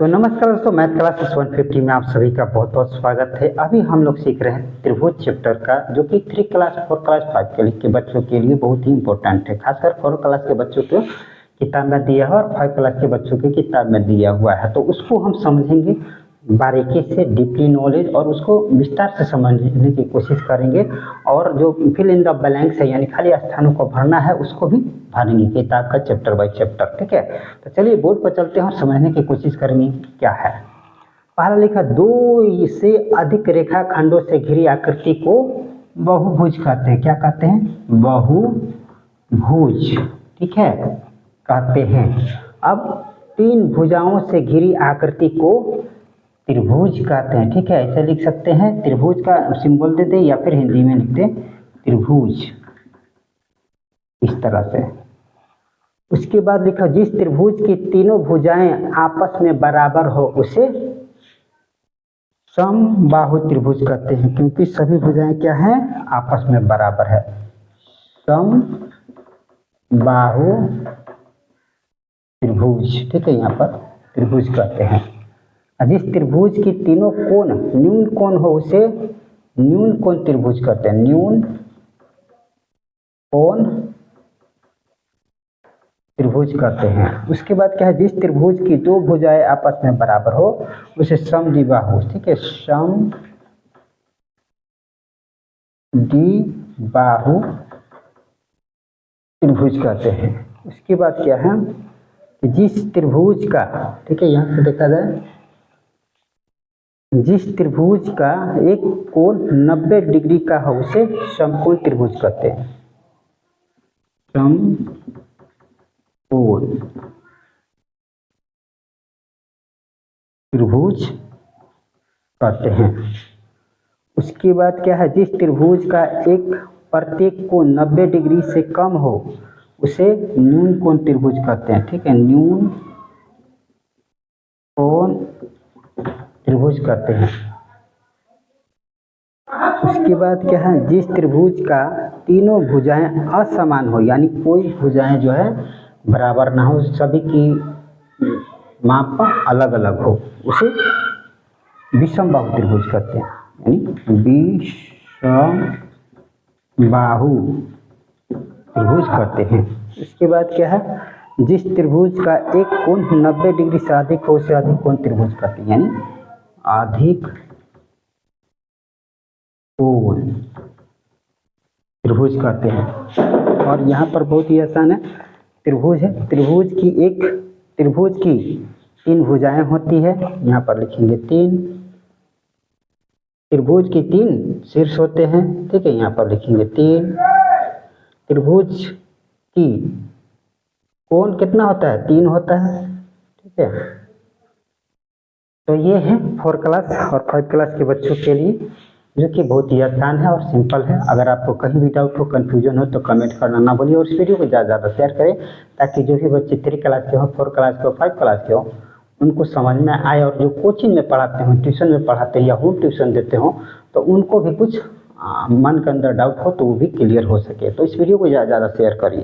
तो नमस्कार दोस्तों, मैथ क्लासेस 150 में आप सभी का बहुत बहुत स्वागत है। अभी हम लोग सीख रहे हैं त्रिभुज चैप्टर का, जो कि 3 क्लास 4 क्लास 5 के बच्चों के लिए बहुत ही इंपॉर्टेंट है। खासकर 4 क्लास के बच्चों को किताब में दिया है और 5 क्लास के बच्चों की किताब में दिया हुआ है। तो उसको हम समझेंगे बारीकी से, डीपली नॉलेज, और उसको विस्तार से समझने की कोशिश करेंगे। और जो फिल इन द ब्लैंक्स है, यानी खाली स्थानों को भरना है, उसको भी भरेंगे किताब का चैप्टर बाय चैप्टर। ठीक है, तो चलिए बोर्ड पर चलते हैं और समझने की कोशिश करेंगे क्या है। पहला लिखा, 2 से अधिक रेखाखंडों से घिरी आकृति को बहुभुज कहते हैं। क्या कहते हैं? बहुभुज। ठीक है, कहते हैं। अब 3 भुजाओं से घिरी आकृति को त्रिभुज कहते हैं। ठीक है, ऐसे लिख सकते हैं, त्रिभुज का सिंबल दे दे या फिर हिंदी में लिख दे त्रिभुज, इस तरह से। उसके बाद लिखा, जिस त्रिभुज की तीनों भुजाएं आपस में बराबर हो उसे समबाहु त्रिभुज कहते हैं, क्योंकि सभी भुजाएं क्या हैं? आपस में बराबर है। समबाहु त्रिभुज। ठीक है, यहाँ पर त्रिभुज कहते हैं। जिस त्रिभुज की तीनों कोण न्यून कोण हो उसे न्यून कोण त्रिभुज कहते हैं। न्यून कोण त्रिभुज कहते हैं। उसके बाद क्या है? जिस त्रिभुज की 2 भुजाएं आपस में बराबर हो उसे समद्विबाहु। ठीक है, समद्विबाहु त्रिभुज कहते हैं। उसके बाद क्या है कि जिस त्रिभुज का, ठीक है, यहाँ से देखा जाए, जिस त्रिभुज का एक कोण 90 डिग्री का हो उसे समकोण त्रिभुज कहते हैं। समकोण त्रिभुज कहते हैं। उसके बाद क्या है? जिस त्रिभुज का एक प्रत्येक कोण 90 डिग्री से कम हो उसे न्यून कोण त्रिभुज कहते हैं। ठीक है, न्यून कोण त्रिभुज कहते हैं। उसके बाद क्या है? जिस त्रिभुज का तीनों भुजाएं असमान हो, यानी कोई भुजाएं जो है बराबर ना हो, सभी की माप अलग अलग हो, उसे विषमबाहु त्रिभुज कहते हैं। यानी विषमबाहु त्रिभुज कहते हैं। उसके बाद क्या है? जिस त्रिभुज का एक कोण 90 डिग्री से अधिक हो उसे अधिक कोण त्रिभुज कहते हैं, यानी अधिक कोण त्रिभुज कहते हैं। और यहाँ पर बहुत ही आसान है, त्रिभुज है, त्रिभुज की 3 भुजाएं होती है। यहाँ पर लिखेंगे 3। त्रिभुज की 3 शीर्ष होते हैं। ठीक है, यहाँ पर लिखेंगे 3। त्रिभुज की कोण कितना होता है? 3 होता है। ठीक है, तो ये है 4 क्लास और 5 क्लास के बच्चों के लिए, जो कि बहुत ही आसान है और सिंपल है। अगर आपको कहीं भी डाउट हो, कंफ्यूजन हो, तो कमेंट करना ना भूलिए और इस वीडियो को ज़्यादा ज़्यादा शेयर करें, ताकि जो भी बच्चे 3 क्लास के हो, 4 क्लास के हो, 5 क्लास के हो, उनको समझ में आए। और जो कोचिंग में पढ़ाते हो, ट्यूशन में पढ़ाते हैं या होम ट्यूशन देते हो, तो उनको भी कुछ मन के अंदर डाउट हो तो वो भी क्लियर हो सके। तो इस वीडियो को ज़्यादा से ज़्यादा शेयर करिए।